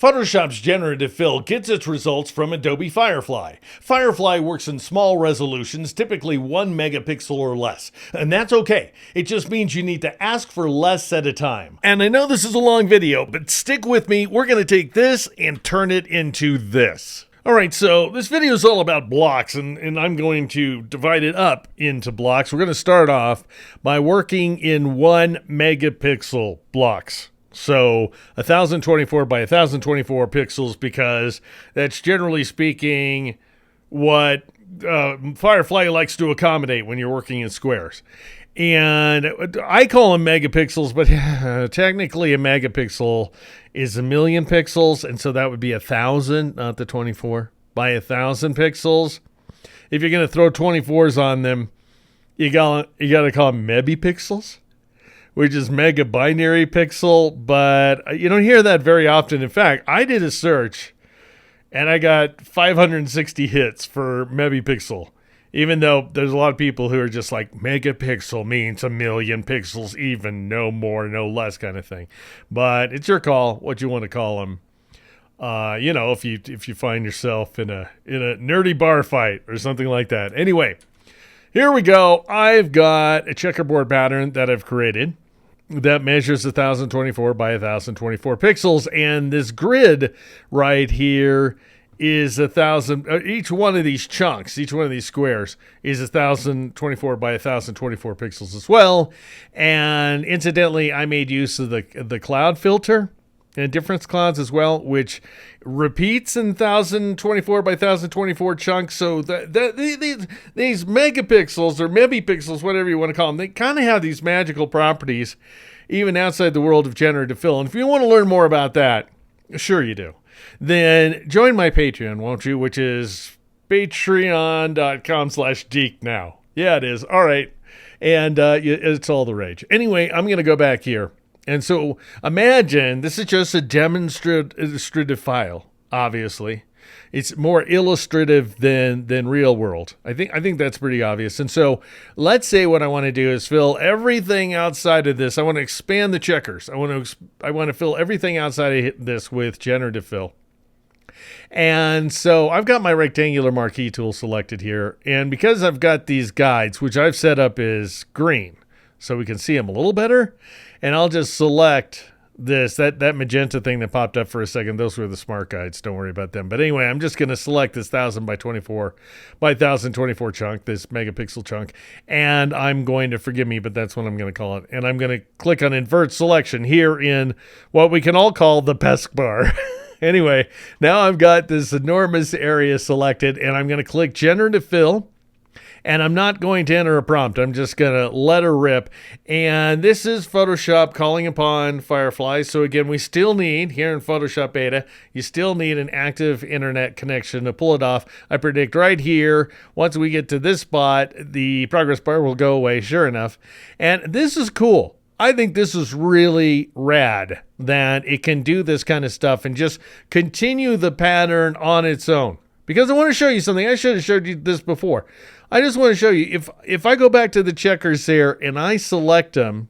Photoshop's generative fill gets its results from Adobe Firefly. Firefly works in small resolutions, typically 1 megapixel or less. And that's okay. It just means you need to ask for less at a time. And I know this is a long video, but stick with me. We're going to take this and turn it into this. Alright, so this video is all about blocks, and I'm going to divide it up into blocks. We're going to start off by working in 1 megapixel blocks. So 1024 by 1024 pixels, because that's generally speaking what Firefly likes to accommodate when you're working in squares. And I call them megapixels, but technically a megapixel is 1,000,000 pixels, and so that would be 1,000, not the 24, by 1,000 pixels. If you're going to throw 24s on them, you got to call them megapixels, which is mega binary pixel, but you don't hear that very often. In fact, I did a search and I got 560 hits for megapixel, even though there's a lot of people who are just like, megapixel means 1,000,000 pixels, even no more, no less kind of thing. But it's your call what you want to call them. If you find yourself in a nerdy bar fight or something like that. Anyway, here we go. I've got a checkerboard pattern that I've created that measures 1024 by 1024 pixels, and this grid right here is 1,000. Each one of these chunks, each one of these squares, is 1024 by 1024 pixels as well. And incidentally, I made use of the cloud filter and difference clouds as well, which repeats in 1024 by 1024 chunks. So these megapixels or megapixels, whatever you want to call them, they kind of have these magical properties even outside the world of generative fill. And if you want to learn more about that, sure you do, then join my Patreon, won't you? Which is patreon.com/geek now. Yeah, it is. All right. And it's all the rage. Anyway, I'm going to go back here. And so imagine this is just a demonstrative file, obviously. It's more illustrative than real world. I think that's pretty obvious. And so let's say what I want to do is fill everything outside of this. I want to expand the checkers. I want to fill everything outside of this with generative fill. And so I've got my rectangular marquee tool selected here. And because I've got these guides, which I've set up as green, so we can see them a little better, and I'll just select this, that magenta thing that popped up for a second. Those were the smart guides. Don't worry about them. But anyway, I'm just going to select this 1000 by 24 by 1024 chunk, this megapixel chunk, and I'm going to, forgive me, but that's what I'm going to call it. And I'm going to click on invert selection here in what we can all call the pesc bar. Anyway, now I've got this enormous area selected, and I'm going to click generative fill. And I'm not going to enter a prompt. I'm just going to let her rip. And this is Photoshop calling upon Firefly. So again, we still need, here in Photoshop Beta, you still need an active internet connection to pull it off. I predict right here, once we get to this spot, the progress bar will go away, sure enough. And this is cool. I think this is really rad that it can do this kind of stuff and just continue the pattern on its own. Because I want to show you something. I should have showed you this before. I just want to show you, if I go back to the checkers here and I select them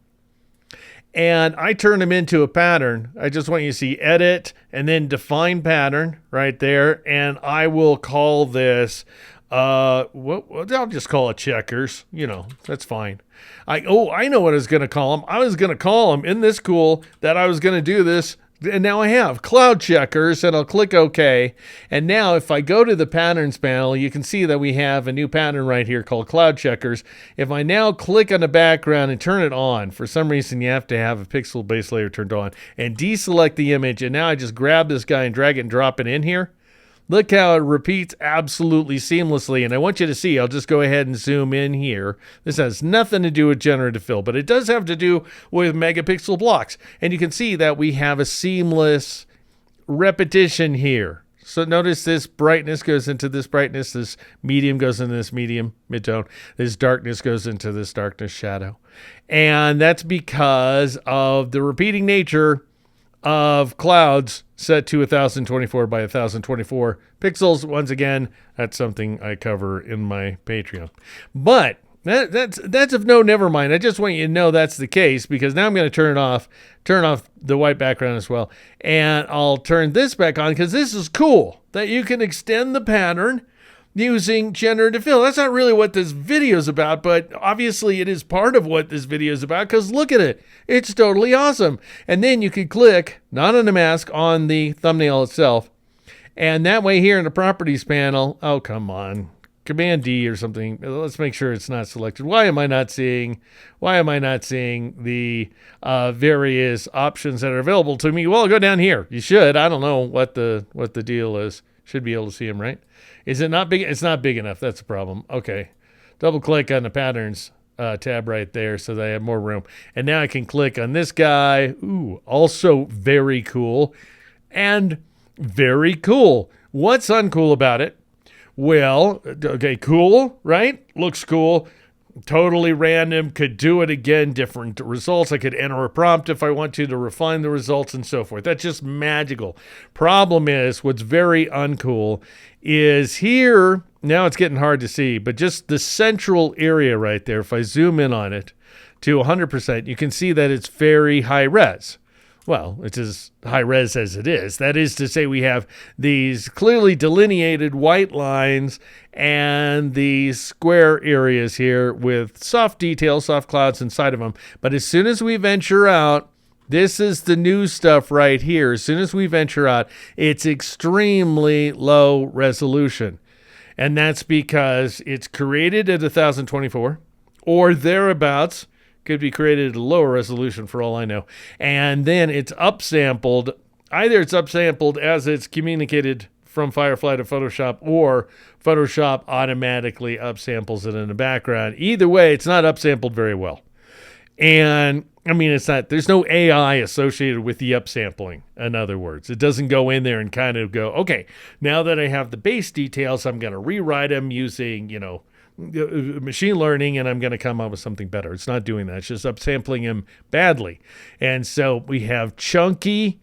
and I turn them into a pattern, I just want you to see edit and then define pattern right there. And I will call this, I'll just call it checkers. That's fine. I know what I was going to call them. I was going to call them, isn't this cool that I was going to do this? And now I have cloud checkers, and I'll click OK. And now if I go to the patterns panel, you can see that we have a new pattern right here called cloud checkers. If I now click on the background and turn it on, for some reason you have to have a pixel base layer turned on, and deselect the image, and now I just grab this guy and drag it and drop it in here. Look how it repeats absolutely seamlessly. And I want you to see, I'll just go ahead and zoom in here. This has nothing to do with generative fill, but it does have to do with megapixel blocks. And you can see that we have a seamless repetition here. So notice this brightness goes into this brightness, this medium goes into this medium, midtone, this darkness goes into this darkness, shadow. And that's because of the repeating nature of clouds set to 1024 by 1024 pixels. Once again, that's something I cover in my Patreon. But That's of no, never mind. I just want you to know that's the case, because now I'm going to turn off the white background as well. And I'll turn this back on, because this is cool that you can extend the pattern using generative fill. That's not really what this video is about, but obviously it is part of what this video is about, because look at it. It's totally awesome. And then you could click, not on the mask, on the thumbnail itself. And that way here in the properties panel, oh, come on, Command D or something. Let's make sure it's not selected. Why am I not seeing the various options that are available to me? Well, go down here. You should. I don't know what the deal is. Should be able to see them, right? Is it not big? It's not big enough. That's a problem. Okay. Double click on the patterns tab right there so that I have more room. And now I can click on this guy. Ooh, also very cool. And very cool. What's uncool about it? Well, okay, cool, right? Looks cool. Totally random. Could do it again. Different results. I could enter a prompt if I want to refine the results and so forth. That's just magical. Problem is, what's very uncool is here. Now it's getting hard to see, but just the central area right there, if I zoom in on it to 100%, you can see that it's very high res. Well, it's as high res as it is. That is to say, we have these clearly delineated white lines and these square areas here with soft details, soft clouds inside of them. But as soon as we venture out, this is the new stuff right here. As soon as we venture out, it's extremely low resolution. And that's because it's created at 1024 or thereabouts. Could be created at a lower resolution for all I know. And then it's upsampled. Either it's upsampled as it's communicated from Firefly to Photoshop, or Photoshop automatically upsamples it in the background. Either way, it's not upsampled very well. And I mean, there's no AI associated with the upsampling. In other words, it doesn't go in there and kind of go, okay, now that I have the base details, I'm going to rewrite them using, machine learning, and I'm going to come up with something better. It's not doing that. It's just upsampling him badly. And so we have chunky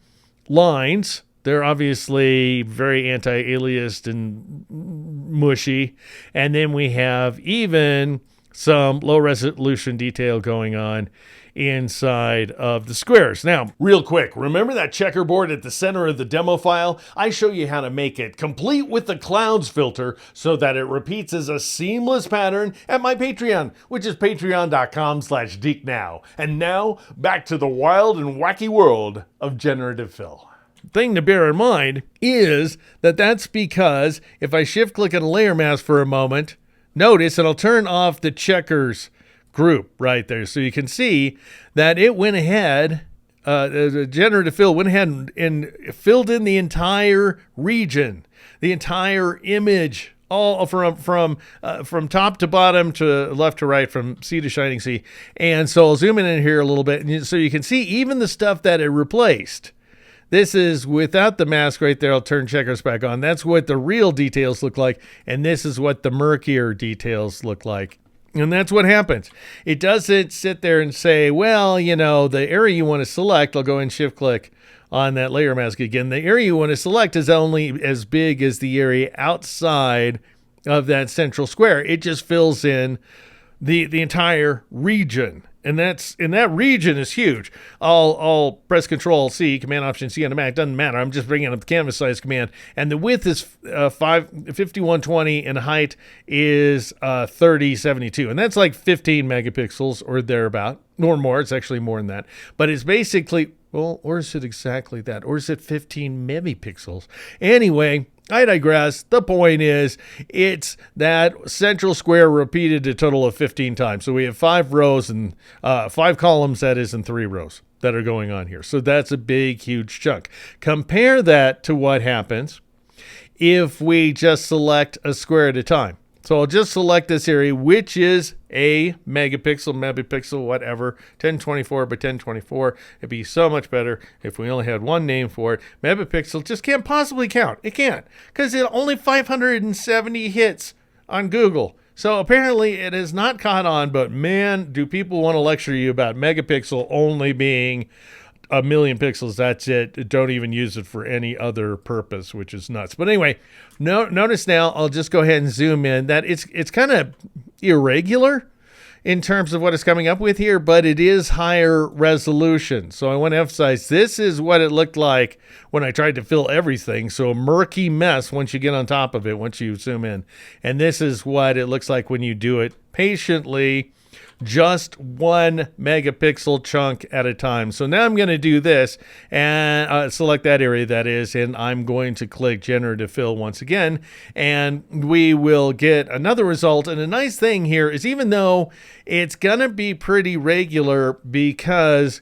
lines. They're obviously very anti-aliased and mushy. And then we have even some low resolution detail going on inside of the squares. Now, real quick, remember that checkerboard at the center of the demo file? I show you how to make it complete with the clouds filter so that it repeats as a seamless pattern at my Patreon, which is patreon.com/geeknow. And now, back to the wild and wacky world of generative fill. Thing to bear in mind is that that's because if I shift click on a layer mask for a moment, notice, and I'll turn off the checkers group right there, so you can see that it went ahead, the generative fill went ahead and filled in the entire region, the entire image, all from top to bottom, to left to right, from sea to shining sea. And so I'll zoom in here a little bit, and so you can see even the stuff that it replaced. This is without the mask right there. I'll turn checkers back on. That's what the real details look like, and this is what the murkier details look like. And that's what happens. It doesn't sit there and say, well, the area you want to select, I'll go and shift click on that layer mask again. The area you want to select is only as big as the area outside of that central square. It just fills in the entire region. And that region is huge. I'll press Control C, Command Option C on the Mac. Doesn't matter. I'm just bringing up the canvas size command. And the width is 5120, and height is 3072. And that's like 15 megapixels or thereabout, or more. It's actually more than that. But it's basically, well, or is it exactly that? Or is it 15 megapixels? Anyway, I digress. The point is, it's that central square repeated a total of 15 times. So we have 5 rows and 5 columns, that is, and 3 rows that are going on here. So that's a big, huge chunk. Compare that to what happens if we just select a square at a time. So I'll just select this area, which is a megapixel, whatever, 1024 by 1024. It'd be so much better if we only had one name for it. Megapixel just can't possibly count. It can't, because it only 570 hits on Google. So apparently it has not caught on, but man, do people want to lecture you about megapixel only being a million pixels. That's it. Don't even use it for any other purpose, which is nuts. But anyway, notice now, I'll just go ahead and zoom in that it's kind of irregular. in terms of what it's coming up with here, but it is higher resolution. So I want to emphasize this is what it looked like when I tried to fill everything. So a murky mess once you get on top of it, once you zoom in. And this is what it looks like when you do it patiently, just 1 megapixel chunk at a time. So now I'm going to do this and select that area that is, and I'm going to click Generative Fill once again, and we will get another result. And the nice thing here is even though it's going to be pretty regular, because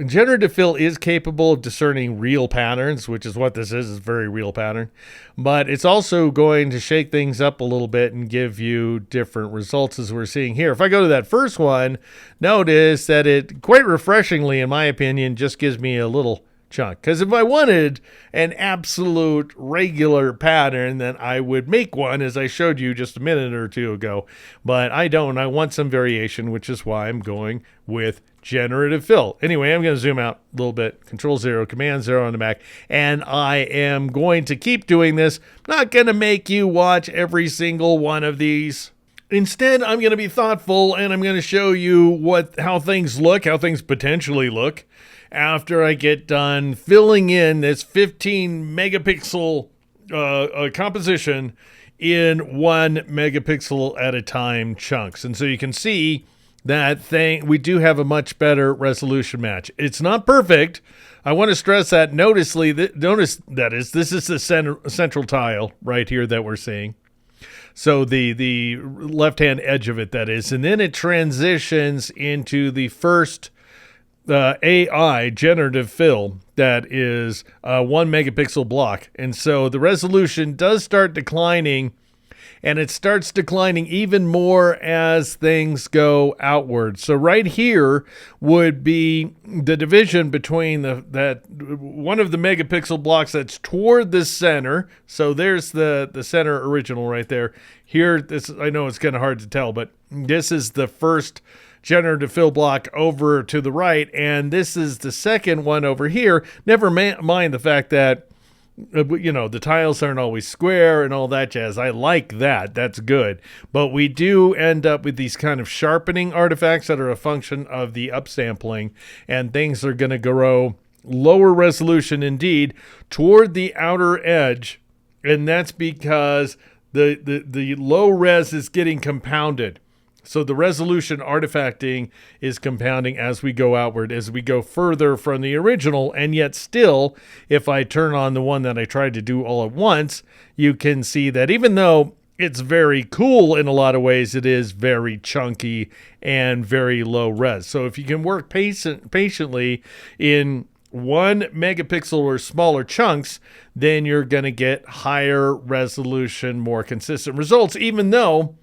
Generative Fill is capable of discerning real patterns, which is what this is a very real pattern, but it's also going to shake things up a little bit and give you different results as we're seeing here. If I go to that first one, notice that it quite refreshingly, in my opinion, just gives me a little chunk. Because if I wanted an absolute regular pattern, then I would make one, as I showed you just a minute or two ago, but I don't. I want some variation, which is why I'm going with Generative Fill. Anyway, I'm going to zoom out a little bit, Control-0, Command-0 on the Mac, and I am going to keep doing this. Not going to make you watch every single one of these. Instead, I'm going to be thoughtful, and I'm going to show you how things look, how things potentially look, after I get done filling in this 15 megapixel composition in 1 megapixel at a time chunks. And so you can see that we do have a much better resolution match. It's not perfect. I want to stress that. Notice that this is the central tile right here that we're seeing. So the left-hand edge of it, that is. And then it transitions into the first AI generative fill that is 1 megapixel block. And so the resolution does start declining, and it starts declining even more as things go outward. So right here would be the division between that one of the megapixel blocks that's toward the center. So there's the center original right there. Here, I know it's kind of hard to tell, but this is the first generative fill block over to the right, and this is the second one over here. Never mind the fact that the tiles aren't always square and all that jazz. I like that. That's good. But we do end up with these kind of sharpening artifacts that are a function of the upsampling, and things are going to grow lower resolution indeed toward the outer edge, and that's because the low res is getting compounded. So the resolution artifacting is compounding as we go outward, as we go further from the original. And yet still, if I turn on the one that I tried to do all at once, you can see that even though it's very cool in a lot of ways, it is very chunky and very low res. So if you can work patiently in 1 megapixel or smaller chunks, then you're going to get higher resolution, more consistent results, even though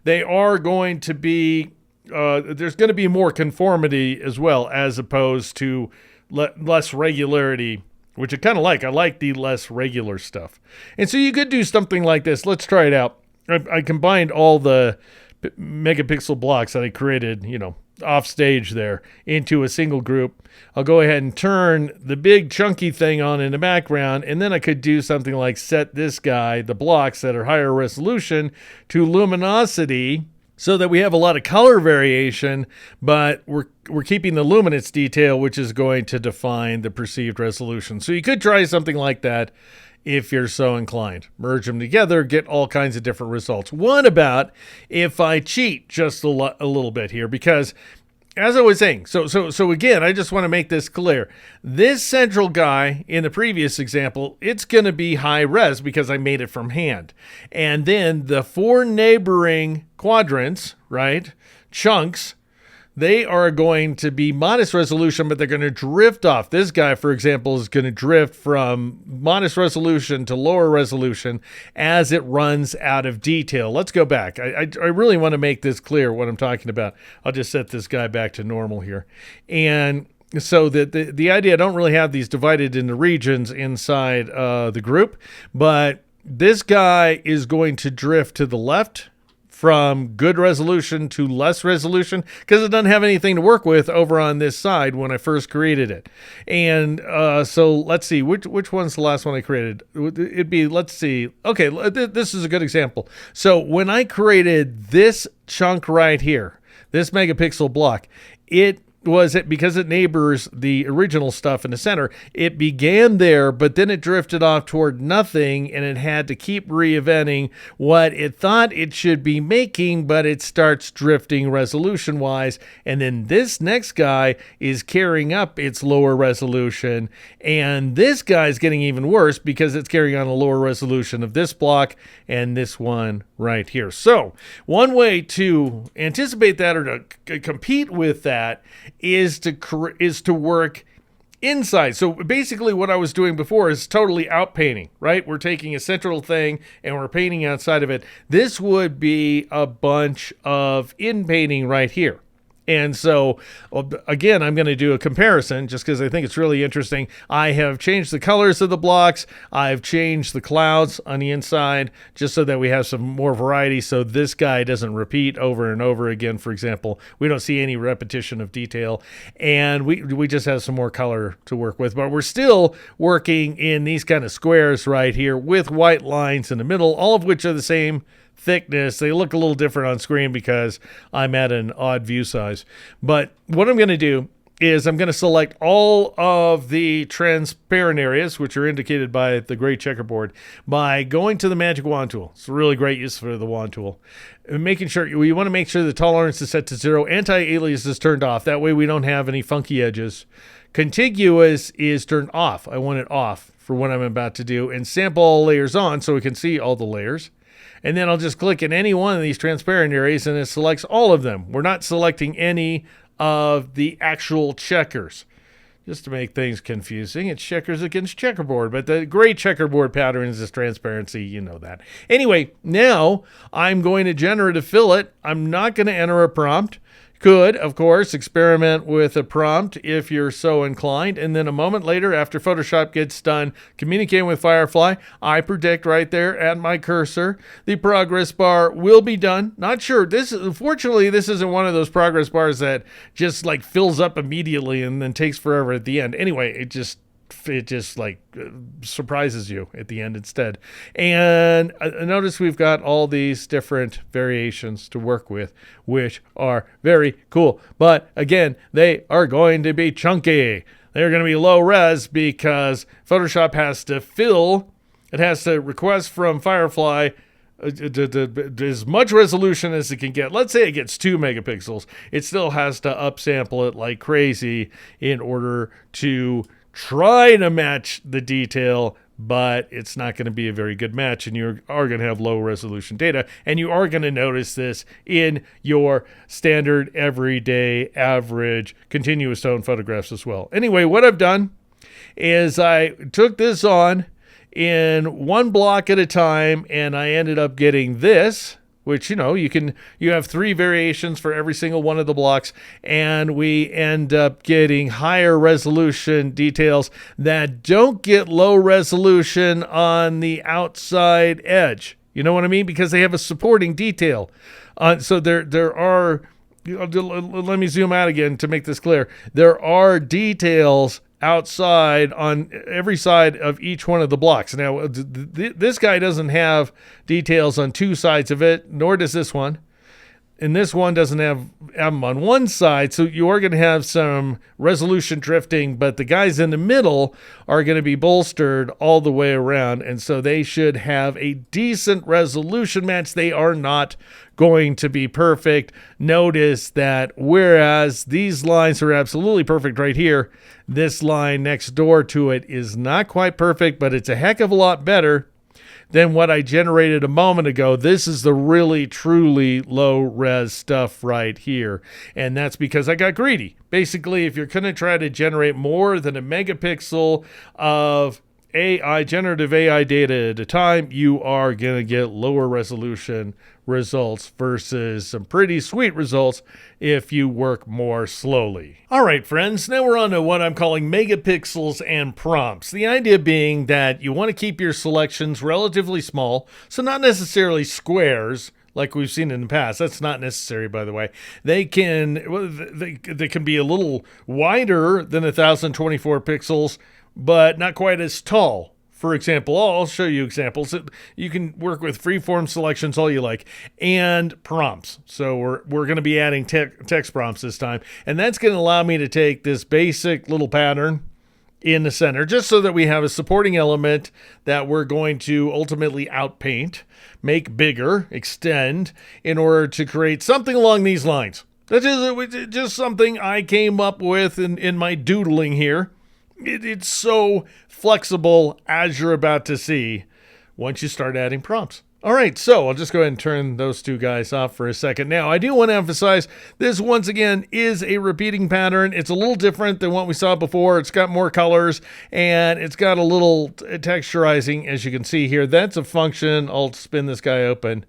they are going to be, there's going to be more conformity as well, as opposed to less regularity, which I kind of like. I like the less regular stuff. And so you could do something like this. Let's try it out. I combined all the megapixel blocks that I created, off stage there, into a single group. I'll go ahead and turn the big chunky thing on in the background, and then I could do something like set this guy, the blocks that are higher resolution, to luminosity, so that we have a lot of color variation, but we're keeping the luminance detail, which is going to define the perceived resolution. So you could try something like that if you're so inclined. Merge them together, get all kinds of different results. What about if I cheat just a little bit here? Because as I was saying, so again, I just want to make this clear. This central guy in the previous example, it's going to be high res because I made it from hand. And then the 4 neighboring quadrants, right, chunks, they are going to be modest resolution, but they're going to drift off. This guy, for example, is going to drift from modest resolution to lower resolution as it runs out of detail. Let's go back. I really want to make this clear what I'm talking about. I'll just set this guy back to normal here. And so the idea, I don't really have these divided into regions inside the group, but this guy is going to drift to the left from good resolution to less resolution because it doesn't have anything to work with over on this side when I first created it. And so let's see, which one's the last one I created? It'd be, let's see. Okay, this is a good example. So when I created this chunk right here, this megapixel block, it was it because it neighbors the original stuff in the center. It began there, but then it drifted off toward nothing, and it had to keep re-eventing what it thought it should be making, but it starts drifting resolution-wise. And then this next guy is carrying up its lower resolution, and this guy is getting even worse because it's carrying on a lower resolution of this block and this one right here. So one way to anticipate that, or to compete with that, is to work inside. So basically what I was doing before is totally outpainting, right? We're taking a central thing and we're painting outside of it. This would be a bunch of inpainting right here. And so, again, I'm going to do a comparison just because I think it's really interesting. I have changed the colors of the blocks. I've changed the clouds on the inside just so that we have some more variety, so this guy doesn't repeat over and over again. For example, we don't see any repetition of detail, and we just have some more color to work with. But we're still working in these kind of squares right here with white lines in the middle, all of which are the same thickness. They look a little different on screen because I'm at an odd view size. But what I'm going to do is I'm going to select all of the transparent areas, which are indicated by the gray checkerboard, by going to the magic wand tool. It's a really great use for the wand tool. And making sure you want to make sure the tolerance is set to 0. Anti-alias is turned off. That way we don't have any funky edges. Contiguous is turned off. I want it off for what I'm about to do. And sample all layers on so we can see all the layers. And then I'll just click in any one of these transparent areas and it selects all of them. We're not selecting any of the actual checkers. Just to make things confusing, it's checkers against checkerboard. But the gray checkerboard pattern is this transparency. You know that. Anyway, now I'm going to generative fill it. I'm not going to enter a prompt. Could, of course, experiment with a prompt if you're so inclined. And then a moment later, after Photoshop gets done communicating with Firefly, I predict right there at my cursor, the progress bar will be done. Not sure. Fortunately, this isn't one of those progress bars that just like fills up immediately and then takes forever at the end. Anyway, it just surprises you at the end instead. And notice we've got all these different variations to work with, which are very cool. But again, they are going to be chunky. They're going to be low res because Photoshop has to request from Firefly as much resolution as it can get. Let's say it gets 2 megapixels. It still has to upsample it like crazy in order to try to match the detail, but it's not going to be a very good match, and you are going to have low resolution data, and you are going to notice this in your standard, everyday, average, continuous tone photographs as well. Anyway, what I've done is I took this on in one block at a time, and I ended up getting this, which, you have 3 variations for every single one of the blocks, and we end up getting higher resolution details that don't get low resolution on the outside edge. You know what I mean? Because they have a supporting detail. So there are, let me zoom out again to make this clear. There are details outside on every side of each one of the blocks. Now, this guy doesn't have details on 2 sides of it, nor does this one. And this one doesn't have them on one side, so you are going to have some resolution drifting, but the guys in the middle are going to be bolstered all the way around, and so they should have a decent resolution match. They are not going to be perfect. Notice that whereas these lines are absolutely perfect right here, this line next door to it is not quite perfect, but it's a heck of a lot better than what I generated a moment ago. This is the really, truly low-res stuff right here. And that's because I got greedy. Basically, if you're going to try to generate more than a megapixel of generative AI data at a time, you are going to get lower resolution results versus some pretty sweet results if you work more slowly. All right, friends, now we're on to what I'm calling megapixels and prompts. The idea being that you want to keep your selections relatively small, so not necessarily squares like we've seen in the past. That's not necessary, by the way. They can be a little wider than 1024 pixels, but not quite as tall. For example, I'll show you examples. You can work with freeform selections all you like and prompts. So we're going to be adding text prompts this time. And that's going to allow me to take this basic little pattern in the center, just so that we have a supporting element that we're going to ultimately outpaint, make bigger, extend, in order to create something along these lines. That is just something I came up with in my doodling here. It's so flexible, as you're about to see, once you start adding prompts. All right, so I'll just go ahead and turn those two guys off for a second. Now, I do want to emphasize this, once again, is a repeating pattern. It's a little different than what we saw before. It's got more colors, and it's got a little texturizing, as you can see here. That's a function. I'll spin this guy open,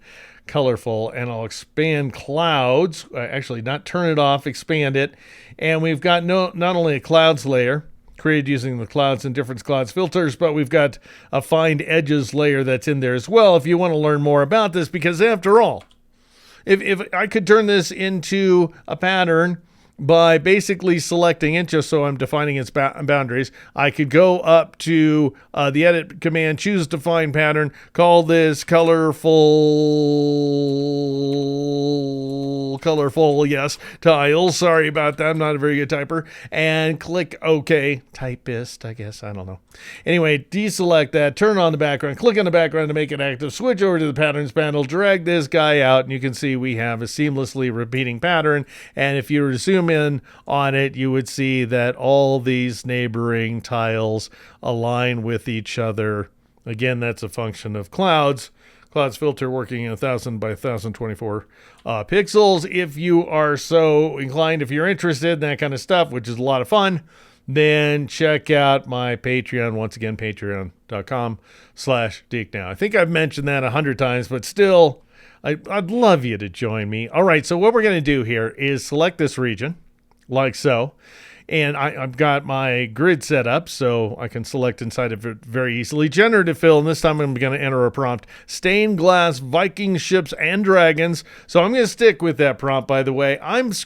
colorful, and I'll expand clouds. Actually, not turn it off, expand it. And we've got not only a clouds layer, created using the clouds and different clouds filters, but we've got a find edges layer that's in there as well if you want to learn more about this, because after all, if I could turn this into a pattern by basically selecting it, just so I'm defining its boundaries, I could go up to the edit command, choose define pattern, call this colorful, yes, tiles. Sorry about that. I'm not a very good typer. And click OK. Typist, I guess. I don't know. Anyway, deselect that, turn on the background, click on the background to make it active, switch over to the patterns panel, drag this guy out, and you can see we have a seamlessly repeating pattern. And if you were to zoom in on it, you would see that all these neighboring tiles align with each other. Again, that's a function of clouds filter working in 1000 by 1024 pixels. If you are so inclined, if you're interested in that kind of stuff, which is a lot of fun, then check out my Patreon. Once again, patreon.com/DeekNow. I think I've mentioned that 100 times, but still, I'd love you to join me. All right, so what we're going to do here is select this region, like so. And I've got my grid set up, so I can select inside of it very easily. Generative fill, and this time I'm going to enter a prompt. Stained glass, Viking ships, and dragons. So I'm going to stick with that prompt, by the way. Notice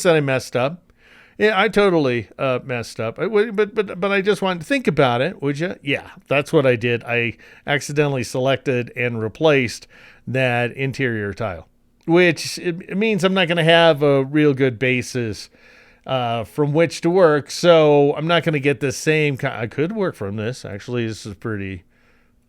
that I messed up. Yeah, I totally messed up. But I just wanted to think about it, would you? Yeah, that's what I did. I accidentally selected and replaced that interior tile, which it means I'm not going to have a real good basis from which to work, so I'm not going to get the same I could work from this. Actually, this is pretty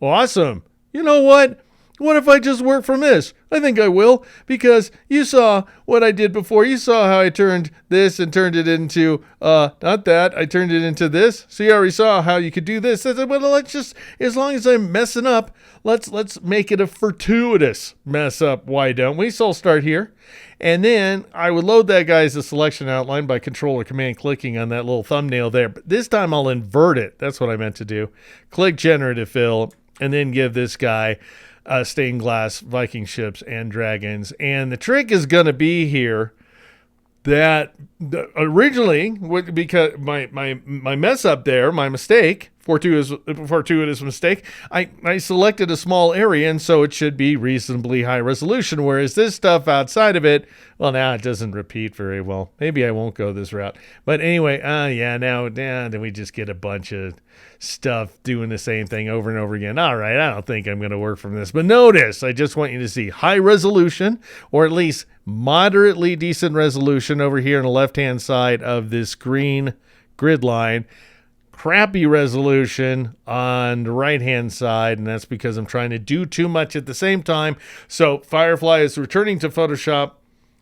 awesome. You know what? What if I just work from this? I think I will, because you saw what I did before. You saw how I turned this and turned it into, not that, I turned it into this. So you already saw how you could do this. I said, well, let's just, as long as I'm messing up, let's make it a fortuitous mess up. Why don't we? So I'll start here. And then I would load that guy as a selection outline by Control or Command clicking on that little thumbnail there. But this time I'll invert it. That's what I meant to do. Click Generative Fill, and then give this guy stained glass, Viking ships, and dragons. And the trick is going to be here that originally, because my mess up there, my mistake, fortuitous mistake, I selected a small area, and so it should be reasonably high resolution, whereas this stuff outside of it, well, now it doesn't repeat very well. Maybe I won't go this route. But anyway, then we just get a bunch of stuff doing the same thing over and over again. All right, I don't think I'm going to work from this. But notice, I just want you to see high resolution, or at least moderately decent resolution over here on the left-hand side of this green grid line. Crappy resolution on the right-hand side, and that's because I'm trying to do too much at the same time. So Firefly is returning to Photoshop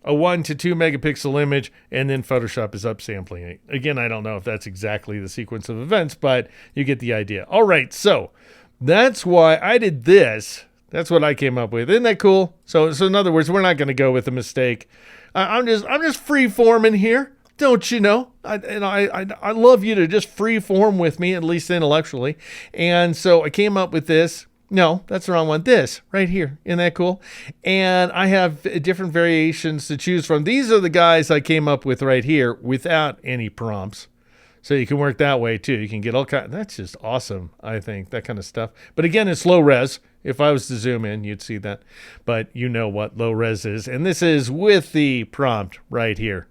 a 1 to 2 megapixel image, and then Photoshop is upsampling it. Again, I don't know if that's exactly the sequence of events, but you get the idea. All right, so that's why I did this. That's what I came up with. Isn't that cool? So in other words, we're not going to go with a mistake. I'm just free forming here. Don't you know? I love you to just free form with me, at least intellectually. And so I came up with this. No, that's the wrong one. This right here. Isn't that cool? And I have different variations to choose from. These are the guys I came up with right here without any prompts. So you can work that way too. You can get all kinds. That's just awesome, I think, that kind of stuff. But again, it's low res. If I was to zoom in, you'd see that. But you know what low res is. And this is with the prompt right here.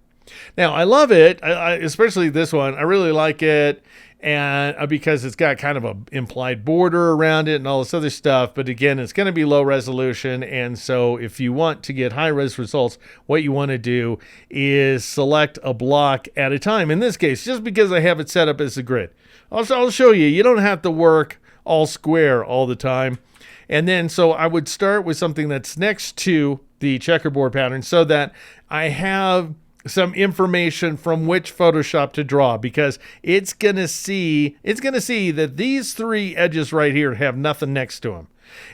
Now, I love it, especially this one. I really like it. and because it's got kind of a implied border around it and all this other stuff. But again, it's going to be low resolution. And so if you want to get high res results, what you want to do is select a block at a time. In this case, just because I have it set up as a grid, I'll show you, you don't have to work all square all the time. And then, so I would start with something that's next to the checkerboard pattern so that I have some information from which Photoshop to draw, because it's going to see that these three edges right here have nothing next to them.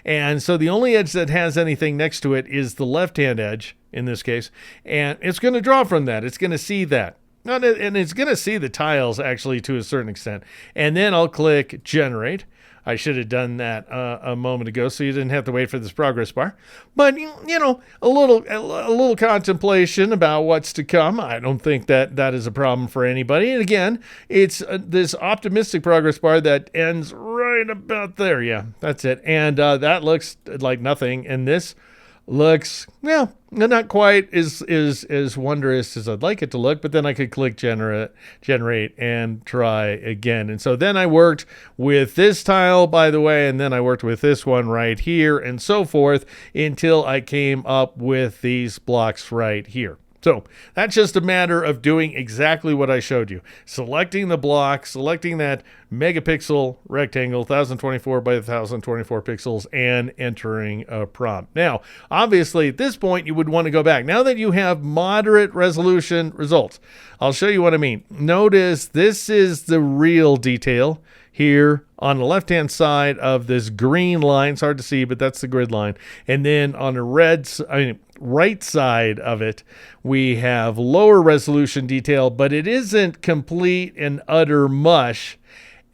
And so the only edge that has anything next to it is the left-hand edge in this case. And it's going to draw from that. It's going to see that. And it's going to see the tiles actually to a certain extent. And then I'll click Generate. I should have done that a moment ago, so you didn't have to wait for this progress bar. But, you know, a little contemplation about what's to come. I don't think that is a problem for anybody. And again, it's this optimistic progress bar that ends right about there. Yeah, that's it. And that looks like nothing. And this looks, well, not quite as wondrous as I'd like it to look, but then I could click generate and try again. And so then I worked with this tile, by the way, and then I worked with this one right here and so forth until I came up with these blocks right here. So that's just a matter of doing exactly what I showed you. Selecting the block, selecting that megapixel rectangle, 1024 by 1024 pixels, and entering a prompt. Now, obviously, at this point, you would want to go back. Now that you have moderate resolution results, I'll show you what I mean. Notice this is the real detail here on the left-hand side of this green line. It's hard to see, but that's the grid line. And then on the right side of it, we have lower resolution detail, but it isn't complete and utter mush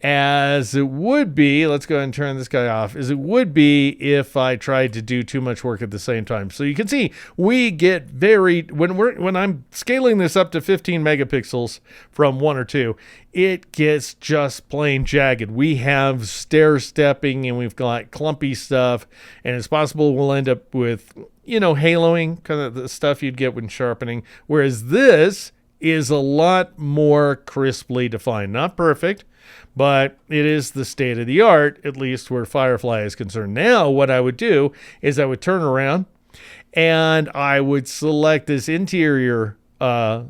as it would be. Let's go ahead and turn this guy off. As it would be if I tried to do too much work at the same time. So you can see we get very, when I'm scaling this up to 15 megapixels from 1 or 2, it gets just plain jagged. We have stair stepping and we've got clumpy stuff, and it's possible we'll end up with, you know, haloing, kind of the stuff you'd get when sharpening. Whereas this is a lot more crisply defined. Not perfect, but it is the state of the art, at least where Firefly is concerned. Now, what I would do is I would turn around and I would select this interior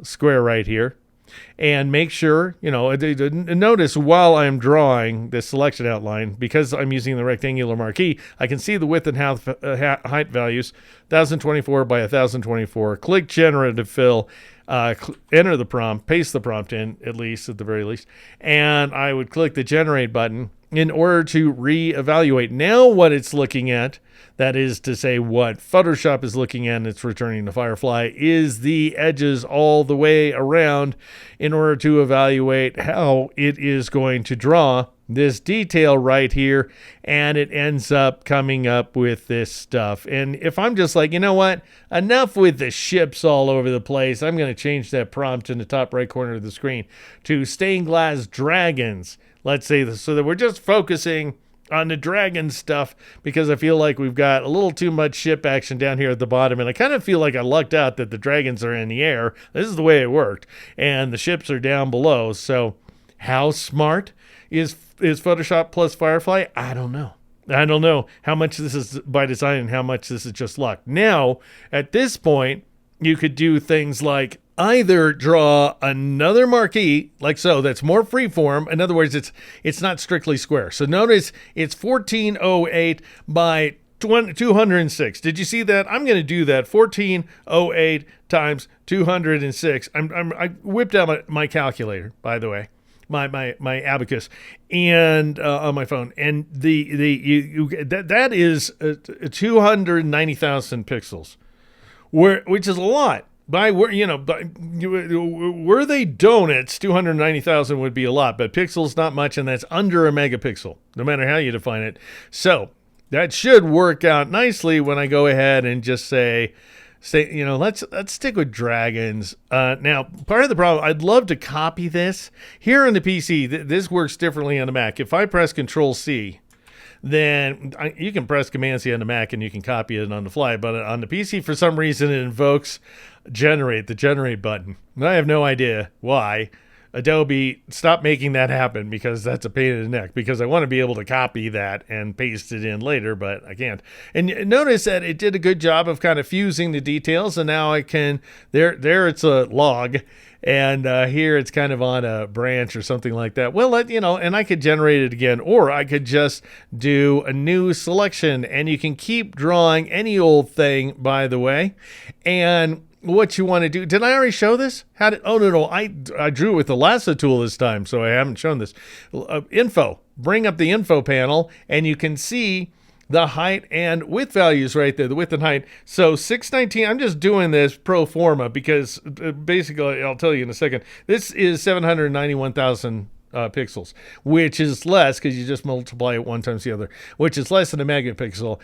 square right here and make sure, you know, notice while I'm drawing this selection outline, because I'm using the rectangular marquee, I can see the width and height values, 1024 by 1024. Click Generative Fill. Enter the prompt, paste the prompt in, at the very least, and I would click the generate button in order to reevaluate. Now what it's looking at, that is to say what Photoshop is looking at and it's returning to Firefly, is the edges all the way around in order to evaluate how it is going to draw this detail right here, and it ends up coming up with this stuff. And if I'm just like, you know what, enough with the ships all over the place, I'm going to change that prompt in the top right corner of the screen to stained glass dragons, let's say this, so that we're just focusing on the dragon stuff, because I feel like we've got a little too much ship action down here at the bottom, and I kind of feel like I lucked out that the dragons are in the air. This is the way it worked, and the ships are down below. So how smart is Photoshop plus Firefly? I don't know. I don't know how much this is by design and how much this is just luck. Now, at this point, you could do things like either draw another marquee, like so, that's more freeform. In other words, it's not strictly square. So notice it's 1408 by 206. Did you see that? I'm going to do that. 1408 times 206. I whipped out my calculator, by the way. My abacus, and on my phone, and that is 290,000 pixels, which is a lot. Were they donuts, 290,000 would be a lot, but pixels not much, and that's under a megapixel, no matter how you define it. So that should work out nicely when I go ahead and just say, you know, let's stick with dragons. Now, part of the problem, I'd love to copy this. Here on the PC, this works differently on the Mac. If I press Control-C, then you can press Command-C on the Mac and you can copy it on the fly. But on the PC, for some reason, it invokes the generate button. I have no idea why. Adobe, stop making that happen, because that's a pain in the neck, because I want to be able to copy that and paste it in later, but I can't. And notice that it did a good job of kind of fusing the details, and now I can, there it's a log, and here it's kind of on a branch or something like that. Well, and I could generate it again, or I could just do a new selection, and you can keep drawing any old thing, by the way. And what you want to do, did I already show this? No, I drew with the lasso tool this time, so I haven't shown this. Info, bring up the info panel, and you can see the height and width values right there, the width and height. So 619, I'm just doing this pro forma, because basically, I'll tell you in a second, this is 791,000 pixels, which is less, because you just multiply it one times the other, which is less than a megapixel.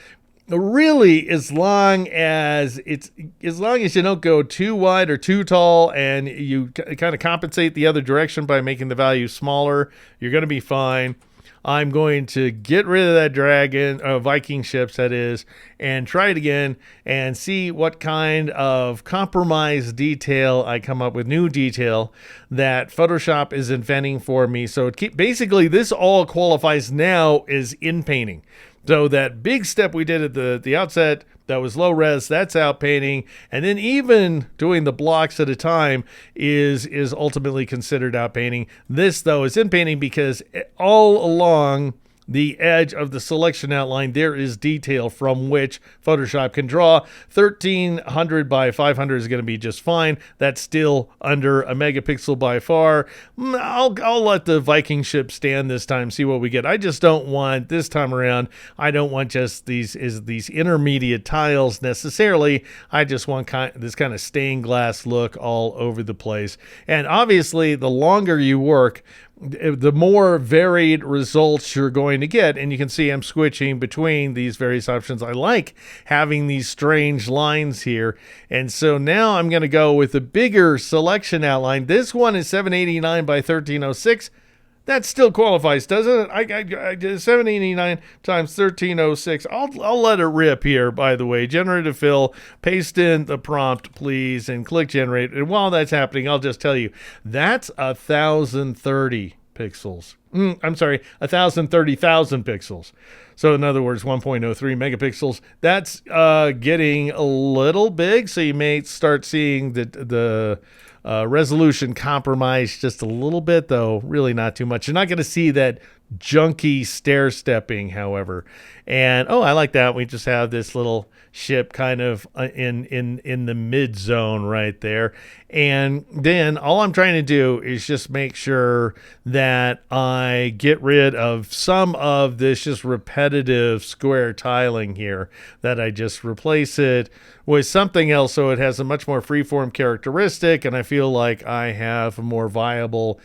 Really, as long as you don't go too wide or too tall, and you kind of compensate the other direction by making the value smaller, you're going to be fine. I'm going to get rid of that dragon, Viking ships, that is, and try it again and see what kind of compromise detail I come up with, new detail that Photoshop is inventing for me. So basically, this all qualifies now as inpainting. So that big step we did at the outset, that was low res, that's outpainting. And then even doing the blocks at a time is ultimately considered outpainting. This, though, is inpainting, because all along the edge of the selection outline, there is detail from which Photoshop can draw. 1300 by 500 is going to be just fine. That's still under a megapixel by far. I'll let the Viking ship stand this time, see what we get. I just don't want, this time around, I don't want just these intermediate tiles necessarily. I just want this kind of stained glass look all over the place. And obviously, the longer you work, the more varied results you're going to get. And you can see I'm switching between these various options. I like having these strange lines here. And so now I'm going to go with a bigger selection outline. This one is 789 by 1306. That still qualifies, doesn't it? I did 789 times 1306. I'll let it rip here, by the way. Generative fill, paste in the prompt, please, and click generate. And while that's happening, I'll just tell you, that's 1,030 pixels. I'm sorry, 1,030,000 pixels. So in other words, 1.03 megapixels. That's getting a little big, so you may start seeing the resolution compromised just a little bit, though really not too much. You're not going to see that junky stair stepping, however. And I like that. We just have this little ship kind of in the mid zone right there. And then all I'm trying to do is just make sure that I get rid of some of this just repetitive square tiling here, that I just replace it with something else so it has a much more freeform characteristic, and I feel like I have a more viable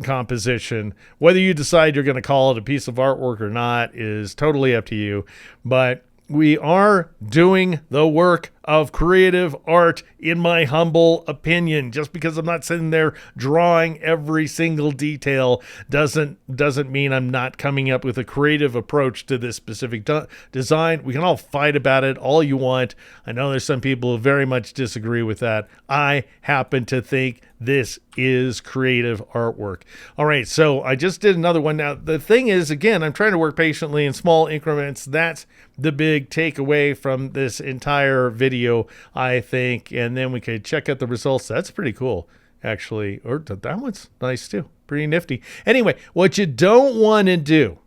composition. Whether you decide you're going to call it a piece of artwork or not is totally up to you, but we are doing the work of creative art, in my humble opinion. Just because I'm not sitting there drawing every single detail doesn't mean I'm not coming up with a creative approach to this specific design. We can all fight about it all you want. I know there's some people who very much disagree with that. I happen to think this is creative artwork. All right, so I just did another one. Now, the thing is, again, I'm trying to work patiently in small increments. That's the big takeaway from this entire video, I think. And then we could check out the results. That's pretty cool, actually. Or that one's nice, too. Pretty nifty. Anyway, what you don't want to do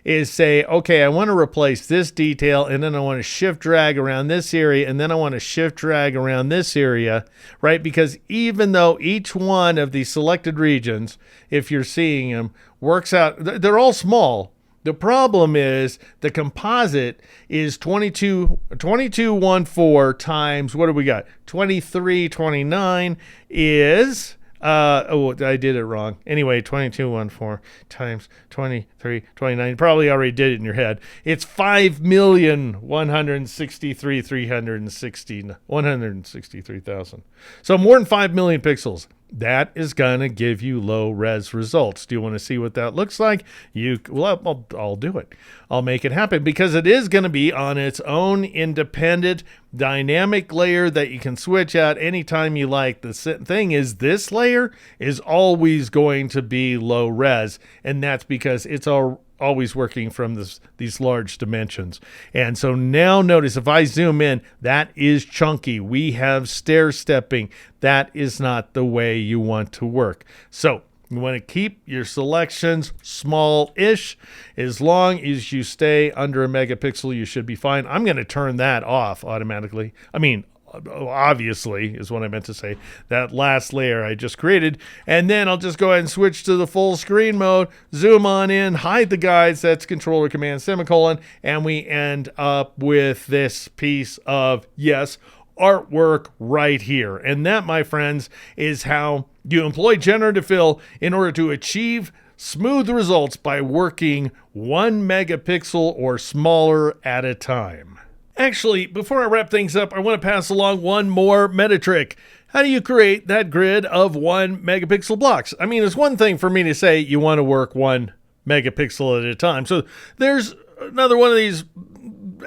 is say, okay, I want to replace this detail, and then I want to shift drag around this area, and then I want to shift drag around this area, right? Because even though each one of these selected regions, if you're seeing them, works out, they're all small. The problem is the composite is 2214 times, what do we got? 2329 is... I did it wrong. Anyway, 2214 times 2329. Probably already did it in your head. It's 5,163,360, 163,000. So more than 5 million pixels. that is going to give you low res results. Do you want to see what that looks like? I'll do it. I'll make it happen because it is going to be on its own independent dynamic layer that you can switch out anytime you like. The thing is, this layer is always going to be low res, and that's because it's always working from these large dimensions. And so now notice if I zoom in, that is chunky. We have stair stepping. That is not the way you want to work. So you want to keep your selections small-ish. As long as you stay under a megapixel, you should be fine. I'm going to turn that off automatically. Obviously is what I meant to say, that last layer I just created. And then I'll just go ahead and switch to the full screen mode, zoom on in, hide the guides, that's controller command semicolon, and we end up with this piece of, yes, artwork right here. And that, my friends, is how you employ generative fill in order to achieve smooth results by working 1 megapixel or smaller at a time. Actually, before I wrap things up, I want to pass along one more meta trick. How do you create that grid of 1 megapixel blocks? It's one thing for me to say you want to work 1 megapixel at a time. So there's another one of these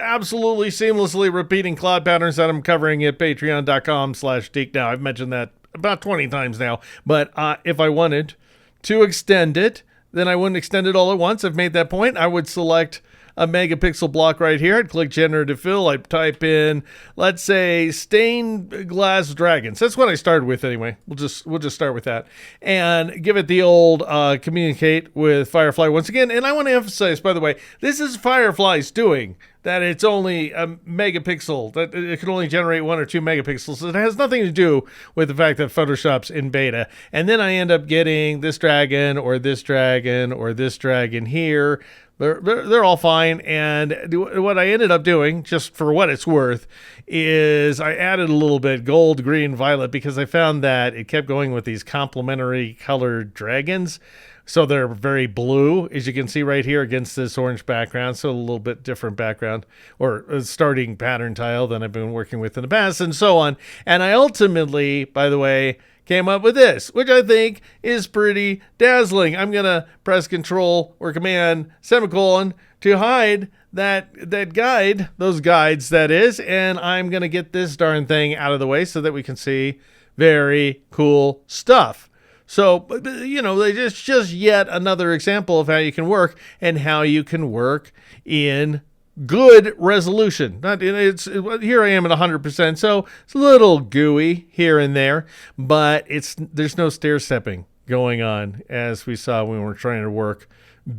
absolutely seamlessly repeating cloud patterns that I'm covering at patreon.com/deeknow. I've mentioned that about 20 times now. But if I wanted to extend it, then I wouldn't extend it all at once. I've made that point. I would select a megapixel block right here. I'd click generative fill. I'd type in, let's say, stained glass dragons. That's what I started with anyway. We'll just start with that and give it the old communicate with Firefly once again. And I want to emphasize, by the way, this is Firefly's doing. That it's only a megapixel, that it can only generate 1 or 2 megapixels. It has nothing to do with the fact that Photoshop's in beta. And then I end up getting this dragon or this dragon or this dragon here. They're all fine. And what I ended up doing, just for what it's worth, is I added a little bit gold, green, violet, because I found that it kept going with these complementary colored dragons. So they're very blue, as you can see right here, against this orange background. So a little bit different background or a starting pattern tile than I've been working with in the past and so on. And I ultimately, by the way, came up with this, which I think is pretty dazzling. I'm going to press Control or Command semicolon to hide that guide, those guides that is, and I'm going to get this darn thing out of the way so that we can see very cool stuff. So, it's just yet another example of how you can work and how you can work in good resolution. Here I am at 100%, so it's a little gooey here and there, but there's no stair stepping going on as we saw when we were trying to work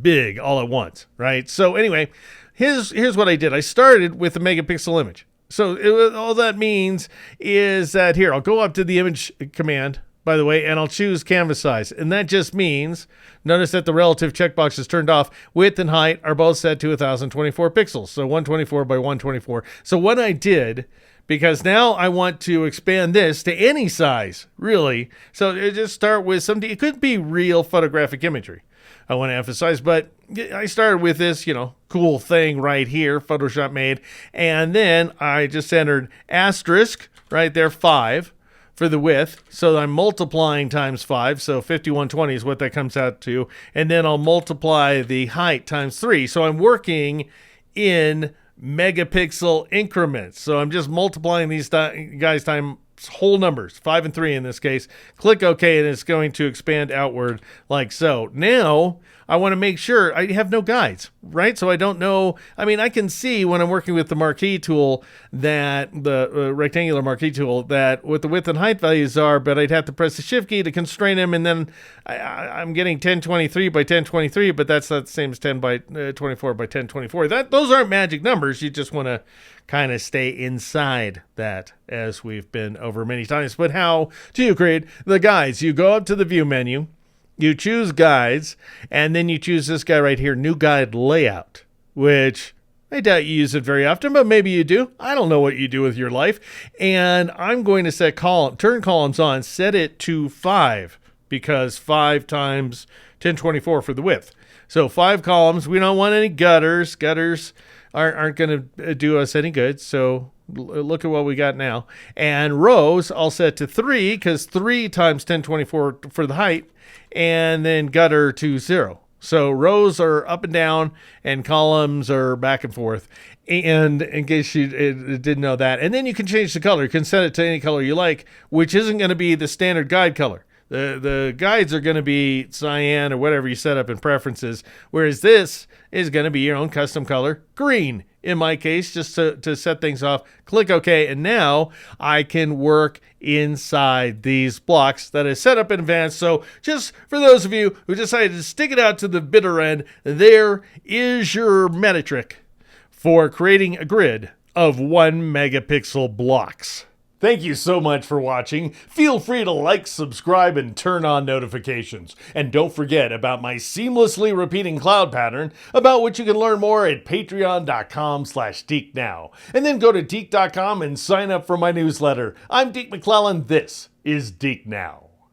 big all at once, right? So anyway, here's what I did. I started with a megapixel image. So all that means is that here, I'll go up to the image command, by the way, and I'll choose canvas size. And that just means, notice that the relative checkbox is turned off. Width and height are both set to 1024 pixels. So 124 by 124. So what I did, because now I want to expand this to any size, really. So just start with it could be real photographic imagery, I want to emphasize, but I started with this, cool thing right here, Photoshop made. And then I just entered asterisk right there, 5. For the width, so I'm multiplying times 5, so 5120 is what that comes out to, and then I'll multiply the height times 3, so I'm working in megapixel increments, so I'm just multiplying these guys times whole numbers, 5 and 3 in this case. Click OK, and it's going to expand outward like so. Now, I want to make sure I have no guides, right? So I don't know. I can see when I'm working with the marquee tool that the rectangular marquee tool that what the width and height values are, but I'd have to press the shift key to constrain them. And then I'm getting 1023 by 1023, but that's not the same as 10 by 24 by 1024. Those aren't magic numbers. You just want to kind of stay inside that, as we've been over many times. But how do you create the guides? You go up to the view menu. You choose guides, and then you choose this guy right here, new guide layout, which I doubt you use it very often, but maybe you do. I don't know what you do with your life. And I'm going to set turn columns on, set it to 5, because 5 times 1024 for the width. So 5 columns. We don't want any gutters. Gutters aren't going to do us any good. So Look at what we got now. And rows I'll set to 3 because 3 times 1024 for the height, and then gutter to 0. So rows are up and down, and columns are back and forth. And in case you didn't know that, and then you can change the color. You can set it to any color you like, which isn't going to be the standard guide color. The guides are going to be cyan or whatever you set up in preferences, whereas this is going to be your own custom color, green. In my case, just to set things off, click OK, and now I can work inside these blocks that I set up in advance. So just for those of you who decided to stick it out to the bitter end, there is your meta trick for creating a grid of 1 megapixel blocks. Thank you so much for watching. Feel free to like, subscribe, and turn on notifications. And don't forget about my seamlessly repeating cloud pattern, about which you can learn more at patreon.com/DeekNow. And then go to Deek.com and sign up for my newsletter. I'm Deke McClellan. This is Deek Now.